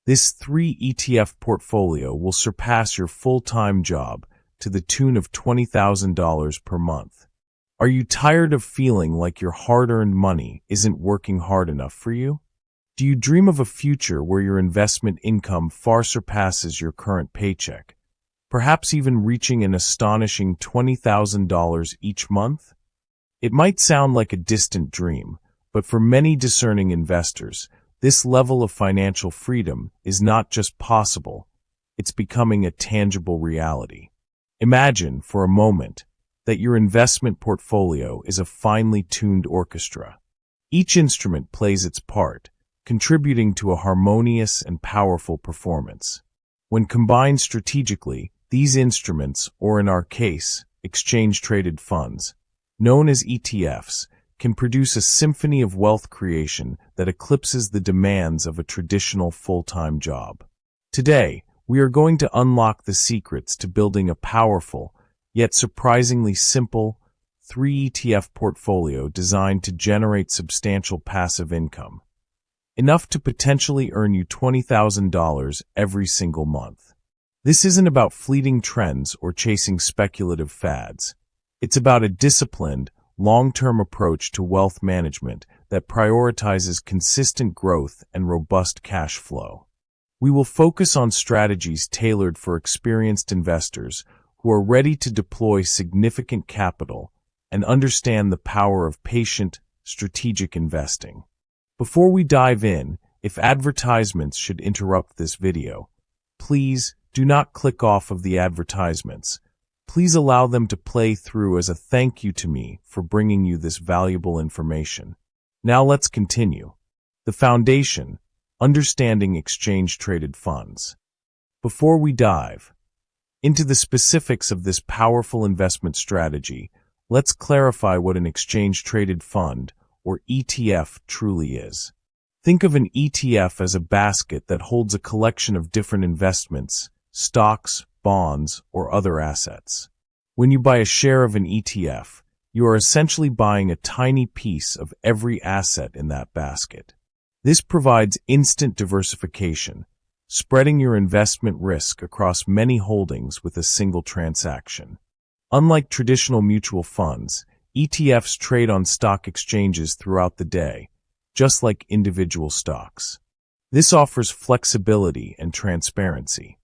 This 3-ETF portfolio will surpass your full-time job to the tune of $20,000 per month. Are you tired of feeling like your hard-earned money isn't working hard enough for you? Do you dream of a future where your investment income far surpasses your current paycheck, perhaps even reaching an astonishing $20,000 each month? It might sound like a distant dream, but for many discerning investors, this level of financial freedom is not just possible, it's becoming a tangible reality. Imagine, for a moment, that your investment portfolio is a finely tuned orchestra. Each instrument plays its part, contributing to a harmonious and powerful performance. When combined strategically, these instruments, or in our case, exchange-traded funds, known as ETFs, can produce a symphony of wealth creation that eclipses the demands of a traditional full-time job. Today, we are going to unlock the secrets to building a powerful, yet surprisingly simple, 3-ETF portfolio designed to generate substantial passive income, enough to potentially earn you $20,000 every single month. This isn't about fleeting trends or chasing speculative fads. It's about a disciplined, long-term approach to wealth management that prioritizes consistent growth and robust cash flow. We will focus on strategies tailored for experienced investors who are ready to deploy significant capital and understand the power of patient, strategic investing. Before we dive in, if advertisements should interrupt this video, please do not click off of the advertisements. Please allow them to play through as a thank you to me for bringing you this valuable information. Now let's continue. The foundation, understanding exchange-traded funds. Before we dive into the specifics of this powerful investment strategy, let's clarify what an exchange-traded fund, or ETF, truly is. Think of an ETF as a basket that holds a collection of different investments, stocks, bonds, or other assets. When you buy a share of an ETF, you are essentially buying a tiny piece of every asset in that basket. This provides instant diversification, spreading your investment risk across many holdings with a single transaction. Unlike traditional mutual funds, ETFs trade on stock exchanges throughout the day, just like individual stocks. This offers flexibility and transparency.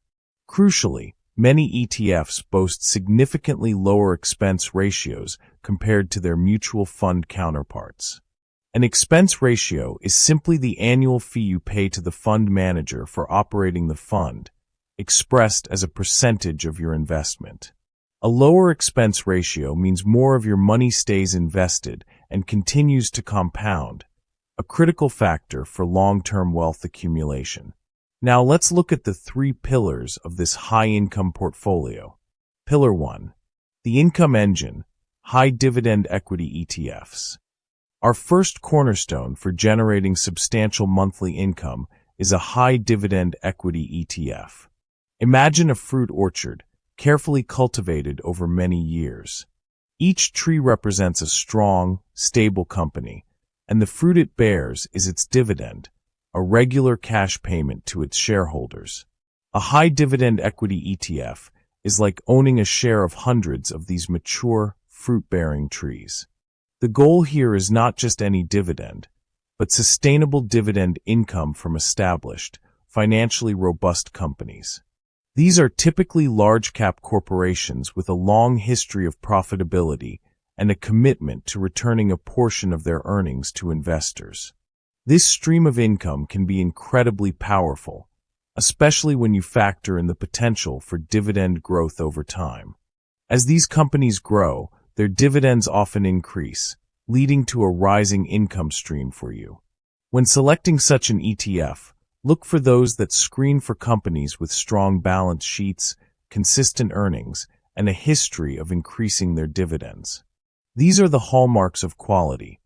Crucially, many ETFs boast significantly lower expense ratios compared to their mutual fund counterparts. An expense ratio is simply the annual fee you pay to the fund manager for operating the fund, expressed as a percentage of your investment. A lower expense ratio means more of your money stays invested and continues to compound, a critical factor for long-term wealth accumulation. Now let's look at the 3 pillars of this high-income portfolio. Pillar 1. The income engine, high-dividend equity ETFs. Our first cornerstone for generating substantial monthly income is a high-dividend equity ETF. Imagine a fruit orchard, carefully cultivated over many years. Each tree represents a strong, stable company, and the fruit it bears is its dividend, a regular cash payment to its shareholders. A high-dividend equity ETF is like owning a share of hundreds of these mature, fruit-bearing trees. The goal here is not just any dividend, but sustainable dividend income from established, financially robust companies. These are typically large-cap corporations with a long history of profitability and a commitment to returning a portion of their earnings to investors. This stream of income can be incredibly powerful, especially when you factor in the potential for dividend growth over time. As these companies grow, their dividends often increase, leading to a rising income stream for you. When selecting such an ETF, look for those that screen for companies with strong balance sheets, consistent earnings, and a history of increasing their dividends. These are the hallmarks of quality,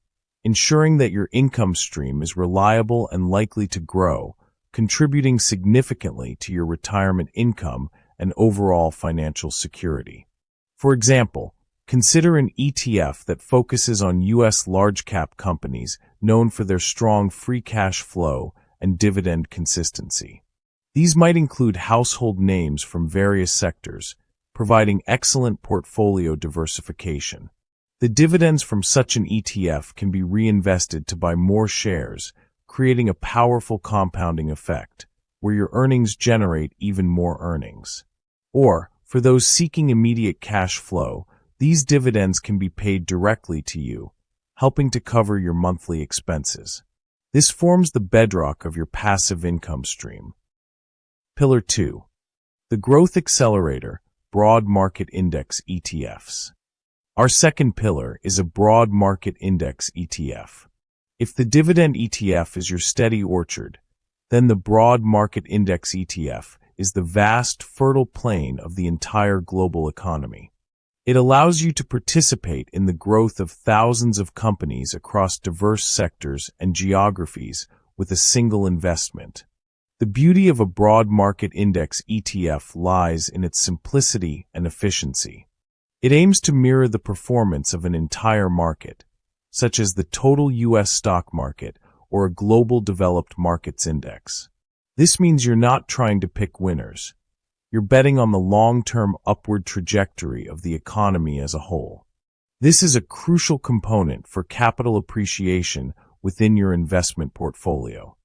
ensuring that your income stream is reliable and likely to grow, contributing significantly to your retirement income and overall financial security. For example, consider an ETF that focuses on U.S. large-cap companies known for their strong free cash flow and dividend consistency. These might include household names from various sectors, providing excellent portfolio diversification. The dividends from such an ETF can be reinvested to buy more shares, creating a powerful compounding effect, where your earnings generate even more earnings. Or, for those seeking immediate cash flow, these dividends can be paid directly to you, helping to cover your monthly expenses. This forms the bedrock of your passive income stream. Pillar 2. The Growth Accelerator, Broad Market Index ETFs. Our second pillar is a broad market index ETF. If the dividend ETF is your steady orchard, then the broad market index ETF is the vast, fertile plain of the entire global economy. It allows you to participate in the growth of thousands of companies across diverse sectors and geographies with a single investment. The beauty of a broad market index ETF lies in its simplicity and efficiency. It aims to mirror the performance of an entire market, such as the total U.S. stock market or a global developed markets index. This means you're not trying to pick winners. You're betting on the long-term upward trajectory of the economy as a whole. This is a crucial component for capital appreciation within your investment portfolio.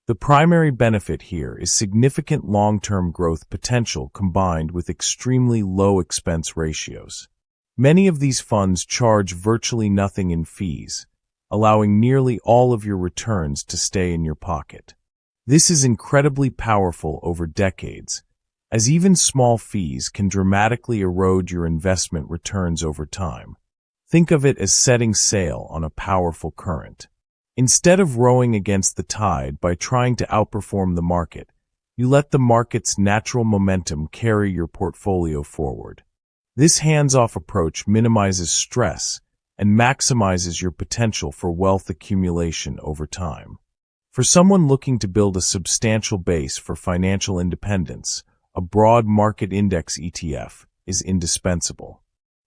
The primary benefit here is significant long-term growth potential combined with extremely low expense ratios. Many of these funds charge virtually nothing in fees, allowing nearly all of your returns to stay in your pocket. This is incredibly powerful over decades, as even small fees can dramatically erode your investment returns over time. Think of it as setting sail on a powerful current. Instead of rowing against the tide by trying to outperform the market, you let the market's natural momentum carry your portfolio forward. This hands-off approach minimizes stress and maximizes your potential for wealth accumulation over time. For someone looking to build a substantial base for financial independence, a broad market index ETF is indispensable.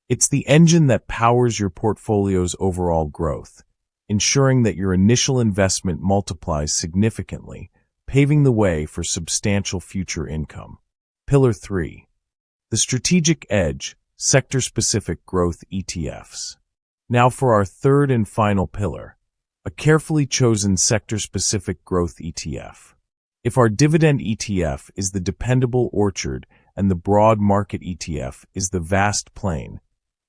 It's the engine that powers your portfolio's overall growth, ensuring that your initial investment multiplies significantly, paving the way for substantial future income. Pillar 3. The Strategic Edge, Sector-Specific Growth ETFs. Now for our third and final pillar, a carefully chosen sector-specific growth ETF. If our dividend ETF is the dependable orchard and the broad market ETF is the vast plain,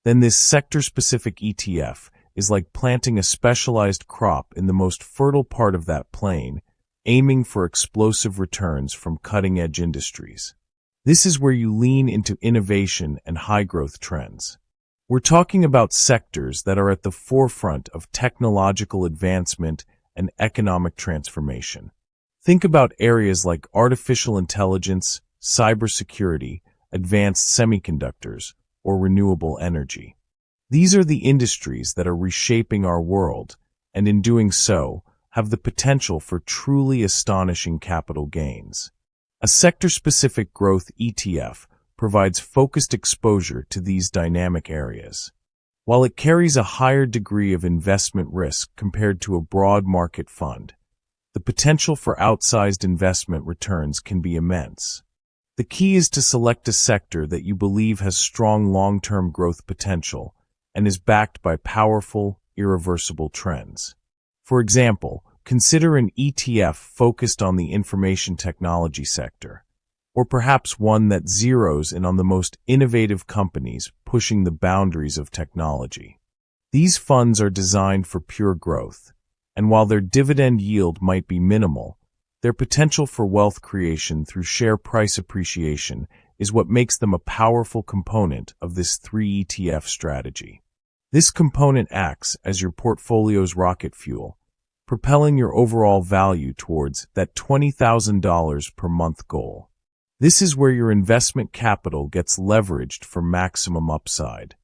then this sector-specific ETF is like planting a specialized crop in the most fertile part of that plain, aiming for explosive returns from cutting-edge industries. This is where you lean into innovation and high-growth trends. We're talking about sectors that are at the forefront of technological advancement and economic transformation. Think about areas like artificial intelligence, cybersecurity, advanced semiconductors, or renewable energy. These are the industries that are reshaping our world, and in doing so, have the potential for truly astonishing capital gains. A sector-specific growth ETF provides focused exposure to these dynamic areas. While it carries a higher degree of investment risk compared to a broad market fund, the potential for outsized investment returns can be immense. The key is to select a sector that you believe has strong long-term growth potential and is backed by powerful, irreversible trends. For example, consider an ETF focused on the information technology sector, or perhaps one that zeroes in on the most innovative companies pushing the boundaries of technology. These funds are designed for pure growth, and while their dividend yield might be minimal, their potential for wealth creation through share price appreciation is what makes them a powerful component of this 3-ETF strategy. This component acts as your portfolio's rocket fuel, propelling your overall value towards that $20,000 per month goal. This is where your investment capital gets leveraged for maximum upside.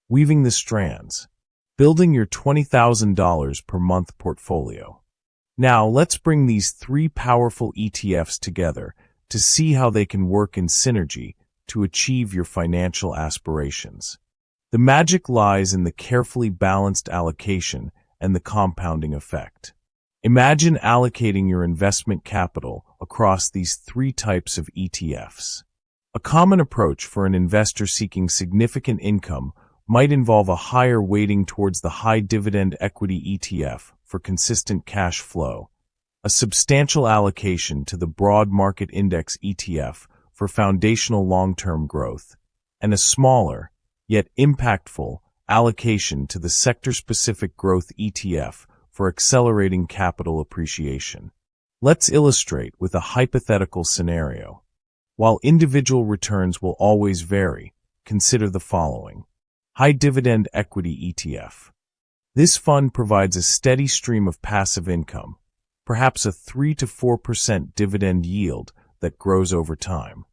Weaving the strands, building your $20,000 per month portfolio. Now let's bring these three powerful ETFs together to see how they can work in synergy to achieve your financial aspirations. The magic lies in the carefully balanced allocation and the compounding effect. Imagine allocating your investment capital across these three types of ETFs. A common approach for an investor seeking significant income might involve a higher weighting towards the high dividend equity ETF for consistent cash flow, a substantial allocation to the broad market index ETF for foundational long-term growth, and a smaller, yet impactful, allocation to the sector-specific growth ETF for accelerating capital appreciation. Let's illustrate with a hypothetical scenario. While individual returns will always vary, consider the following. High Dividend Equity ETF. This fund provides a steady stream of passive income, perhaps a 3 to 4% dividend yield that grows over time.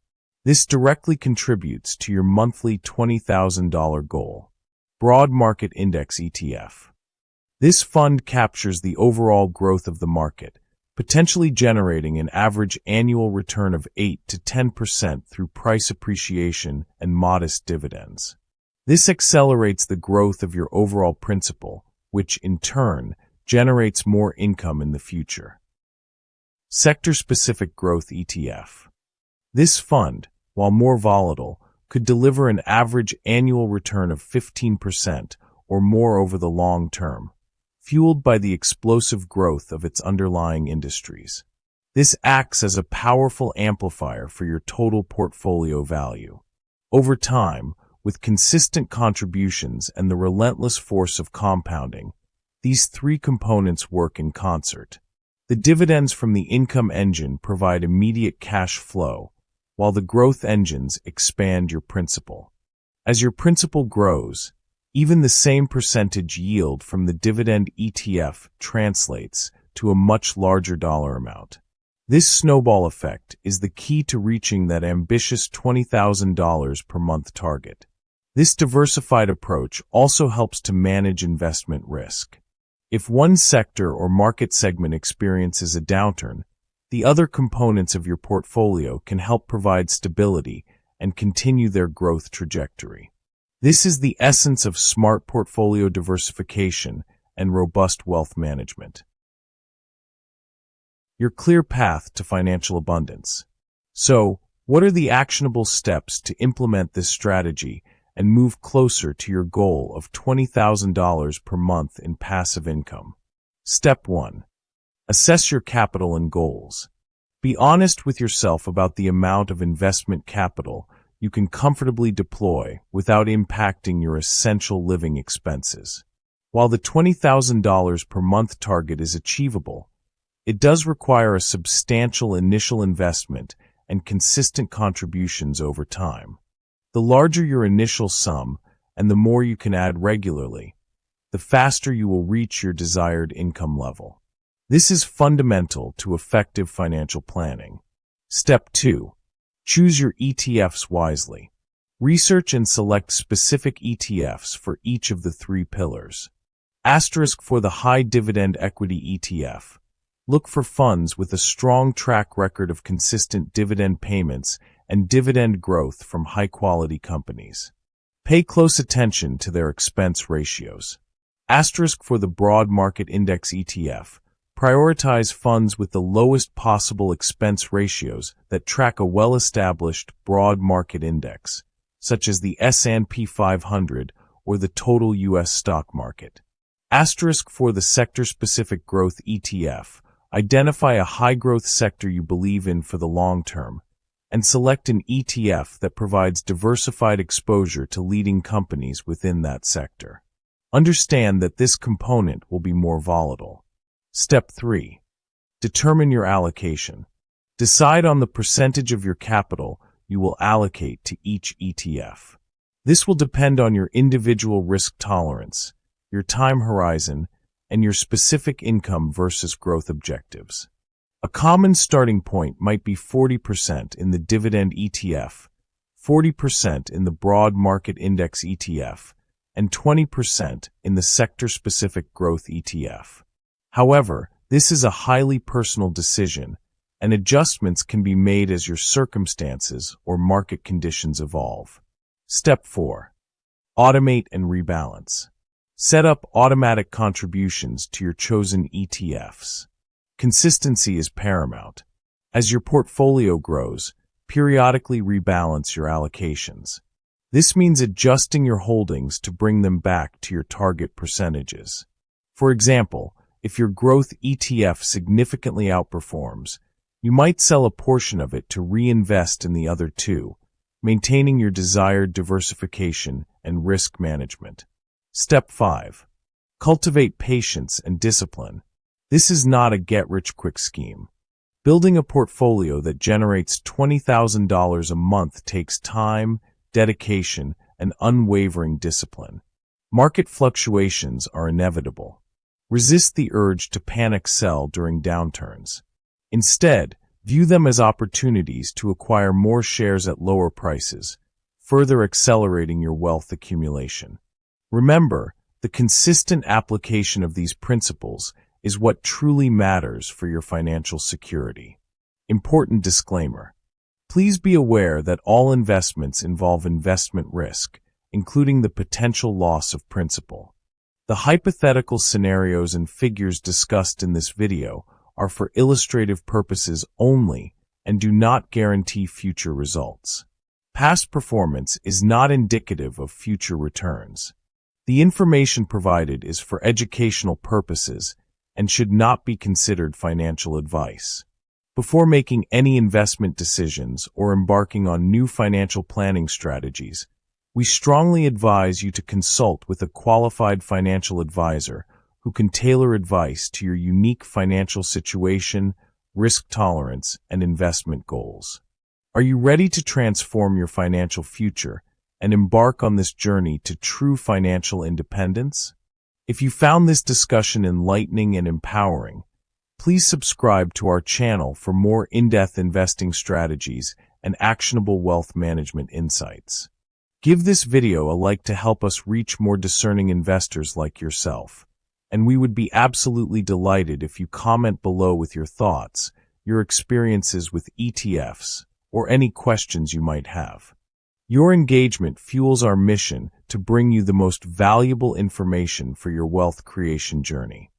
This directly contributes to your monthly $20,000 goal. Broad Market Index ETF. This fund captures the overall growth of the market, potentially generating an average annual return of 8 to 10% through price appreciation and modest dividends. This accelerates the growth of your overall principal, which, in turn, generates more income in the future. Sector-Specific Growth ETF. This fund, while more volatile, could deliver an average annual return of 15% or more over the long term, fueled by the explosive growth of its underlying industries. This acts as a powerful amplifier for your total portfolio value. Over time, with consistent contributions and the relentless force of compounding, these three components work in concert. The dividends from the income engine provide immediate cash flow, while the growth engines expand your principal. As your principal grows, even the same percentage yield from the dividend ETF translates to a much larger dollar amount. This snowball effect is the key to reaching that ambitious $20,000 per month target. This diversified approach also helps to manage investment risk. If one sector or market segment experiences a downturn, the other components of your portfolio can help provide stability and continue their growth trajectory. This is the essence of smart portfolio diversification and robust wealth management. Your clear path to financial abundance. So, what are the actionable steps to implement this strategy and move closer to your goal of $20,000 per month in passive income? Step 1. Assess your capital and goals. Be honest with yourself about the amount of investment capital you can comfortably deploy without impacting your essential living expenses. While the $20,000 per month target is achievable, it does require a substantial initial investment and consistent contributions over time. The larger your initial sum and the more you can add regularly, the faster you will reach your desired income level. This is fundamental to effective financial planning. Step 2. Choose your ETFs wisely. Research and select specific ETFs for each of the three pillars. For the High Dividend Equity ETF. Look for funds with a strong track record of consistent dividend payments and dividend growth from high-quality companies. Pay close attention to their expense ratios. For the Broad Market Index ETF. Prioritize funds with the lowest possible expense ratios that track a well-established broad market index, such as the S&P 500 or the total U.S. stock market. For the Sector-Specific Growth ETF. Identify a high-growth sector you believe in for the long term, and select an ETF that provides diversified exposure to leading companies within that sector. Understand that this component will be more volatile. Step 3. Determine your allocation. Decide on the percentage of your capital you will allocate to each ETF. This will depend on your individual risk tolerance, your time horizon, and your specific income versus growth objectives. A common starting point might be 40% in the Dividend ETF, 40% in the Broad Market Index ETF, and 20% in the Sector-Specific Growth ETF. However, this is a highly personal decision, and adjustments can be made as your circumstances or market conditions evolve. Step 4. Automate and rebalance. Set up automatic contributions to your chosen ETFs. Consistency is paramount. As your portfolio grows, periodically rebalance your allocations. This means adjusting your holdings to bring them back to your target percentages. For example, if your growth ETF significantly outperforms, you might sell a portion of it to reinvest in the other two, maintaining your desired diversification and risk management. Step 5. Cultivate patience and discipline. This is not a get-rich-quick scheme. Building a portfolio that generates $20,000 a month takes time, dedication, and unwavering discipline. Market fluctuations are inevitable. Resist the urge to panic sell during downturns. Instead, view them as opportunities to acquire more shares at lower prices, further accelerating your wealth accumulation. Remember, the consistent application of these principles is what truly matters for your financial security. Important disclaimer. Please be aware that all investments involve investment risk, including the potential loss of principal. The hypothetical scenarios and figures discussed in this video are for illustrative purposes only and do not guarantee future results. Past performance is not indicative of future returns. The information provided is for educational purposes and should not be considered financial advice. Before making any investment decisions or embarking on new financial planning strategies, we strongly advise you to consult with a qualified financial advisor who can tailor advice to your unique financial situation, risk tolerance, and investment goals. Are you ready to transform your financial future and embark on this journey to true financial independence? If you found this discussion enlightening and empowering, please subscribe to our channel for more in-depth investing strategies and actionable wealth management insights. Give this video a like to help us reach more discerning investors like yourself, and we would be absolutely delighted if you comment below with your thoughts, your experiences with ETFs, or any questions you might have. Your engagement fuels our mission to bring you the most valuable information for your wealth creation journey.